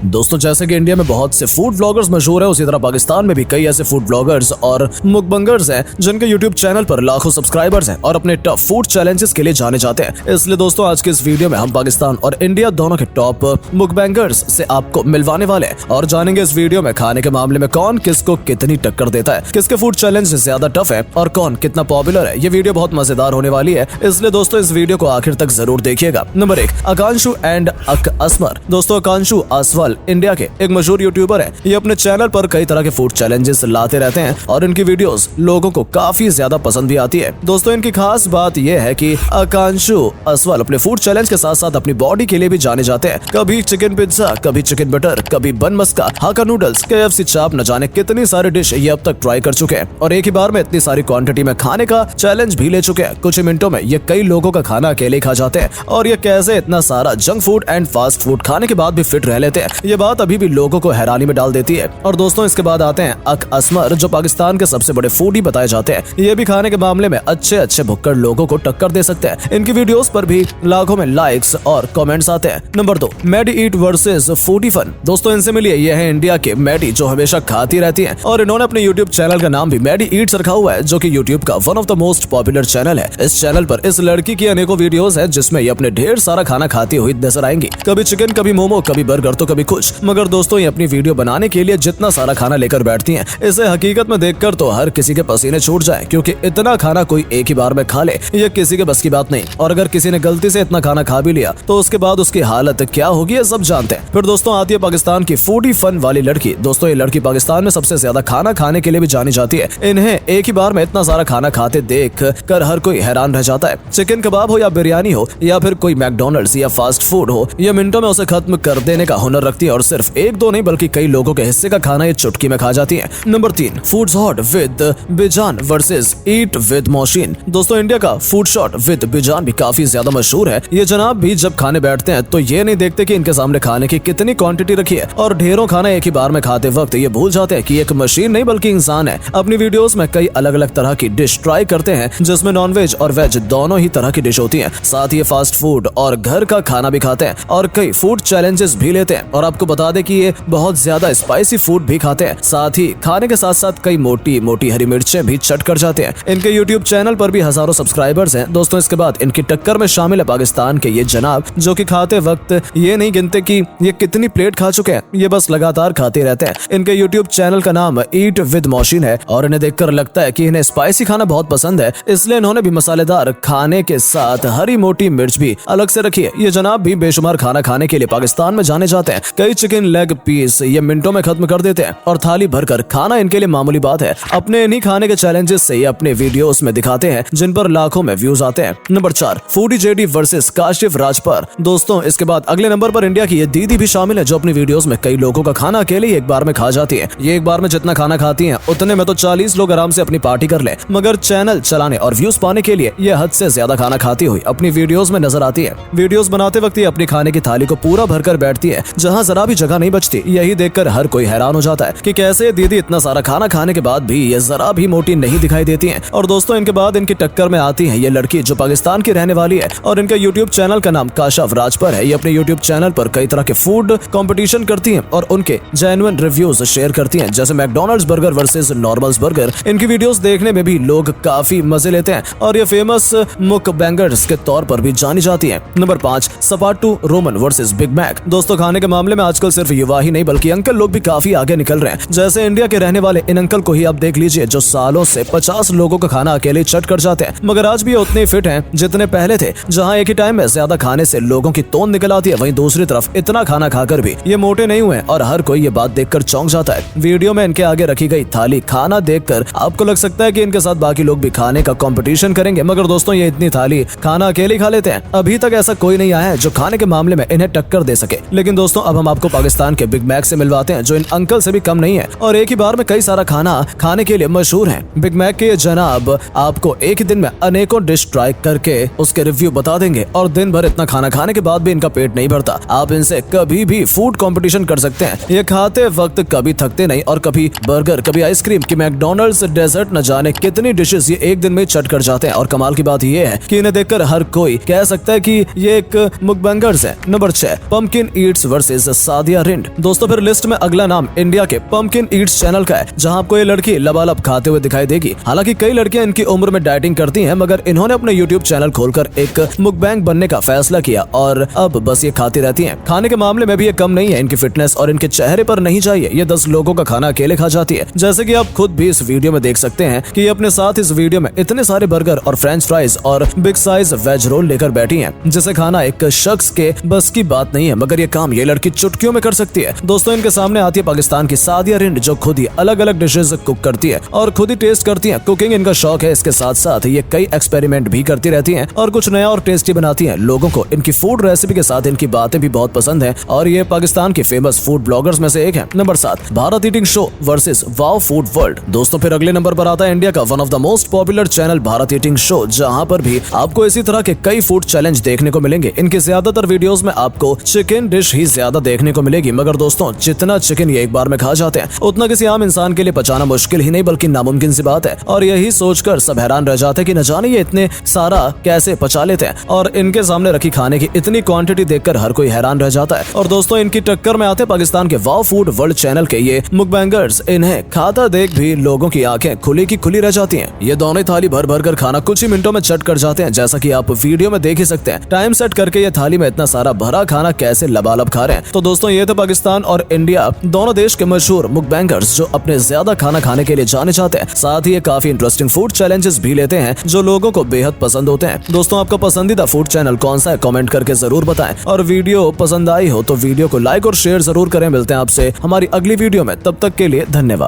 दोस्तों जैसे कि इंडिया में बहुत से फूड ब्लॉगर्स मशहूर हैं, उसी तरह पाकिस्तान में भी कई ऐसे फूड ब्लॉगर्स और मुकबंगर्स हैं जिनके यूट्यूब चैनल पर लाखों सब्सक्राइबर्स हैं और अपने टफ फूड चैलेंजेस के लिए जाने जाते हैं। इसलिए दोस्तों आज के इस वीडियो में हम पाकिस्तान और इंडिया दोनों के टॉप मुकबंगर्स से आपको मिलवाने वाले हैं और जानेंगे इस वीडियो में खाने के मामले में कौन किसको कितनी टक्कर देता है, किसके फूड चैलेंज ज्यादा टफ है और कौन कितना पॉपुलर है। ये वीडियो बहुत मजेदार होने वाली है, इसलिए दोस्तों इस वीडियो को आखिर तक जरूर देखिएगा। नंबर 1, आकांशु एंड अक असमर। दोस्तों आकांशु असवाल इंडिया के एक मशहूर यूट्यूबर है। ये अपने चैनल पर कई तरह के फूड चैलेंजेस लाते रहते हैं और इनकी वीडियोस लोगों को काफी ज्यादा पसंद भी आती है। दोस्तों इनकी खास बात यह है कि आकांशु असवाल अपने फूड चैलेंज के साथ साथ अपनी बॉडी के लिए भी जाने जाते हैं। कभी चिकन पिज्जा, कभी चिकन बटर, कभी बन मस्का, हाका नूडल्स, KFC चाप, न जाने कितनी सारी डिश ये अब तक ट्राई कर चुके हैं और एक ही बार में इतनी सारी क्वांटिटी में खाने का चैलेंज भी ले चुके हैं। कुछ ही मिनटों में ये कई लोगों का खाना अकेले खा जाते हैं और ये कैसे इतना सारा junk food and fast food खाने के बाद भी फिट रह लेते हैं, ये बात अभी भी लोगों को हैरानी में डाल देती है। और दोस्तों इसके बाद आते हैं अक असमर, जो पाकिस्तान के सबसे बड़े फूडी बताए जाते हैं। ये भी खाने के मामले में अच्छे भुक्कड़ लोगों को टक्कर दे सकते हैं। इनकी वीडियोस पर भी लाखों में लाइक्स और कमेंट्स आते हैं। नंबर 2, मैडी ईट वर्सेस फूडी फन। दोस्तों इनसे मिलिए, ये है इंडिया के मैडी जो हमेशा खाती रहती है और इन्होंने अपने यूट्यूब चैनल का नाम भी मैडी ईट्स रखा हुआ है, जो कि यूट्यूब का one of the most popular channel है। इस चैनल पर इस लड़की की अनेकों वीडियोस है जिसमें ये अपने ढेर सारा खाना खाती हुई नजर आएंगी। कभी चिकन, कभी मोमो, कभी बर्गर, तो कभी कुछ। मगर दोस्तों ये अपनी वीडियो बनाने के लिए जितना सारा खाना लेकर बैठती हैं, इसे हकीकत में देखकर तो हर किसी के पसीने छूट जाए, क्योंकि इतना खाना कोई एक ही बार में खा ले ये किसी के बस की बात नहीं। और अगर किसी ने गलती से इतना खाना खा भी लिया तो उसके बाद उसकी हालत क्या होगी ये सब जानते हैं। फिर दोस्तों आती है पाकिस्तान की फूडी फन वाली लड़की। दोस्तों ये लड़की पाकिस्तान में सबसे ज्यादा खाना खाने के लिए भी जानी जाती है। इन्हें एक ही बार में इतना सारा खाना खाते देख कर हर कोई हैरान रह जाता है। चिकन कबाब हो या बिरयानी हो या फिर कोई मैकडॉनल्ड्स या फास्ट फूड हो, ये मिनटों में उसे खत्म कर देने का हुनर रखती है और सिर्फ एक दो नहीं बल्कि कई लोगों के हिस्से का खाना ये चुटकी में खा जाती है। Number 3, food shot with Bijan versus eat with machine. दोस्तों इंडिया का फूड शॉट विद बिजान भी काफी ज्यादा मशहूर है। ये जनाब भी जब खाने बैठते हैं तो ये नहीं देखते कि इनके सामने खाने की कितनी क्वांटिटी रखी है और ढेरों खाना एक ही बार में खाते वक्त ये भूल जाते हैं कि एक मशीन नहीं बल्कि इंसान है। अपनी वीडियोस में कई अलग अलग तरह की डिश ट्राई करते हैं जिसमें नॉनवेज और वेज दोनों ही तरह की डिश होती है। साथ ही फास्ट फूड और घर का खाना भी खाते हैं और कई फूड चैलेंजेस भी लेते हैं। और आपको बता दें कि ये बहुत ज्यादा स्पाइसी फूड भी खाते हैं। साथ ही खाने के साथ साथ कई मोटी मोटी हरी मिर्चें भी चट कर जाते हैं। इनके यूट्यूब चैनल पर भी हजारों सब्सक्राइबर्स हैं। दोस्तों इसके बाद इनकी टक्कर में शामिल है पाकिस्तान के ये जनाब, जो कि खाते वक्त ये नहीं गिनते कि ये कितनी प्लेट खा चुके हैं, ये बस लगातार खाते रहते हैं। इनके यूट्यूब चैनल का नाम ईट विद मशीन है और इन्हें देखकर लगता है कि इन्हें स्पाइसी खाना बहुत पसंद है, इसलिए इन्होंने भी मसालेदार खाने के साथ हरी मोटी मिर्च भी अलग से रखी है। ये जनाब भी बेशुमार खाना खाने के लिए पाकिस्तान में जाने जाते हैं। कई चिकन लेग पीस ये मिनटों में खत्म कर देते हैं और थाली भरकर खाना इनके लिए मामूली बात है। अपने इन्हीं खाने के चैलेंजेस से ये अपने वीडियोस में दिखाते हैं जिन पर लाखों में व्यूज आते हैं। Number 4, foodie JD versus Kashif Rajpar. दोस्तों इसके बाद अगले नंबर पर इंडिया की ये दीदी भी शामिल है, जो अपनी वीडियोस में कई लोगों का खाना अकेले ही एक बार में खा जाती है। ये एक बार में जितना खाना खाती हैं उतने में तो 40 लोग आराम से अपनी पार्टी कर ले, मगर चैनल चलाने और व्यूज पाने के लिए ये हद से ज्यादा खाना खाती हुई अपनी वीडियोस में नजर आती है। वीडियोस बनाते वक्त ये अपनी खाने की थाली को पूरा भरकर बैठती है, जहां जरा भी जगह नहीं बचती। यही देखकर हर कोई हैरान हो जाता है कि कैसे दीदी इतना सारा खाना खाने के बाद भी ये जरा भी मोटी नहीं दिखाई देती हैं। और दोस्तों इनके बाद इनकी टक्कर में आती है ये लड़की जो पाकिस्तान की रहने वाली है और इनके यूट्यूब चैनल का नाम काशिफ राजपर है। ये अपने यूट्यूब चैनल पर कई तरह के फूड कंपटीशन करती हैं और उनके जेन्युइन रिव्यूज शेयर करती हैं, जैसे McDonald's burger versus normals burger. इनकी वीडियोस देखने में भी लोग काफी मजे लेते हैं और ये फेमस मुकबैंगर्स के तौर पर भी जानी जाती है। Number 5, Sapattu Raman versus big mac. दोस्तों खाने के मामले में आजकल सिर्फ युवा ही नहीं बल्कि अंकल लोग भी काफी आगे निकल रहे हैं। जैसे इंडिया के रहने वाले इन अंकल को ही आप देख लीजिए, जो सालों से 50 लोगों का खाना अकेले चट कर जाते हैं, मगर आज भी उतने फिट हैं जितने पहले थे। जहां एक ही टाइम में ज्यादा खाने से लोगों की तोंद निकल आती है, वहीं दूसरी तरफ इतना खाना खाकर भी ये मोटे नहीं हुए और हर कोई ये बात देखकर चौंक जाता है। वीडियो में इनके आगे रखी गई थाली खाना देखकर आपको लग सकता है कि इनके साथ बाकी लोग भी खाने का कंपटीशन करेंगे, मगर दोस्तों ये इतनी थाली खाना अकेले खा लेते हैं। अभी तक ऐसा कोई नहीं आया है जो खाने के मामले में इन्हें टक्कर दे सके। लेकिन दोस्तों अब हम आपको पाकिस्तान के बिग मैक से मिलवाते हैं, जो इन अंकल से भी कम नहीं है और एक ही बार में कई सारा खाना खाने के लिए मशहूर है। बिग मैक के जनाब आपको एक ही दिन में अनेकों डिश ट्राई करके उसके रिव्यू बता देंगे और दिन भर इतना खाना खाने के बाद भी इनका पेट नहीं भरता। आप इनसे कभी भी फूड कंपटीशन कर सकते हैं। ये खाते वक्त कभी थकते नहीं और कभी बर्गर, कभी आइसक्रीम की मैकडॉनल्ड्स डेजर्ट न जाने कितनी डिशेस ये एक दिन में चट कर जाते हैं। और कमाल की बात ये है कि इन्हें देखकर हर कोई कह सकता है कि ये एक मुकबंगर्स है। Number 6, pumpkin Yeats versus miss Sadia rind. दोस्तों फिर लिस्ट में अगला नाम इंडिया के पंपकिन ईट्स चैनल का है, जहां आपको ये लड़की लबालब खाते हुए दिखाई देगी। हालांकि कई लड़कियां इनकी उम्र में डाइटिंग करती हैं, मगर इन्होंने अपने यूट्यूब चैनल खोलकर एक मुकबैंग बनने का फैसला किया और अब बस ये खाती रहती हैं। खाने के मामले में भी ये कम नहीं है। इनकी फिटनेस और इनके चेहरे पर नहीं चाहिए, ये 10 लोगों का खाना अकेले खा जाती है। जैसे कि आप खुद भी इस वीडियो में देख सकते हैं कि ये अपने साथ इस वीडियो में इतने सारे बर्गर और फ्रेंच फ्राइज और बिग साइज वेज रोल लेकर बैठी हैं, जिसे खाना एक शख्स के बस की बात नहीं है, मगर ये काम ये लड़की चुटकियों में कर सकती है। दोस्तों इनके सामने आती है पाकिस्तान की सादिया रिंड, जो खुद ही अलग अलग डिशेज कुक करती है और खुद ही टेस्ट करती है। कुकिंग इनका शौक है, इसके साथ साथ ये कई एक्सपेरिमेंट भी करती रहती हैं और कुछ नया और टेस्टी बनाती हैं। लोगों को इनकी फूड रेसिपी के साथ इनकी बातें भी बहुत पसंद है और ये पाकिस्तान की फेमस फूड ब्लॉगर्स में से एक है। Number 7, Bharat eating show versus wow food world. दोस्तों फिर अगले नंबर पर आता है इंडिया का one of the most popular channel Bharat eating show, जहां पर भी आपको इसी तरह के कई फूड चैलेंज देखने को मिलेंगे। इनके ज्यादातर वीडियोस में आपको चिकन डिश ही ज्यादा देखने को मिलेगी, मगर दोस्तों जितना चिकन ये एक बार में खा जाते हैं उतना किसी आम इंसान के लिए पचाना मुश्किल ही नहीं बल्कि नामुमकिन सी बात है। और यही सोचकर सब हैरान रह जाते हैं कि न जाने ये इतने सारा कैसे पचा लेते हैं, और इनके सामने रखी खाने की इतनी क्वांटिटी देखकर हर कोई हैरान रह जाता है। और दोस्तों इनकी टक्कर में आते पाकिस्तान के वाव फूड वर्ल्ड चैनल के ये मुकबैंगर्स। इन्हें खाता देख भी लोगों की आंखें खुली की खुली रह जाती हैं। ये दोनों थाली भर भर कर खाना कुछ ही मिनटों में चट कर जाते हैं, जैसा कि आप वीडियो में देख ही सकते हैं। टाइम सेट करके ये थाली में इतना सारा भरा खाना कैसे लबालब खा रहे हैं। तो दोस्तों ये थे पाकिस्तान और इंडिया दोनों देश के मशहूर मुकबैंगर्स, जो अपने ज्यादा खाना खाने के लिए जाने जाते हैं। साथ ही ये काफी इंटरेस्टिंग फूड चैलेंजेस भी लेते हैं, जो लोगों को बेहद पसंद होते हैं। दोस्तों आपका पसंदीदा फूड चैनल कौन सा है, कमेंट करके जरूर बताएं। और वीडियो पसंद आई हो तो वीडियो को लाइक और शेयर जरूर करें। मिलते हैं आपसे हमारी अगली वीडियो में, तब तक के लिए धन्यवाद।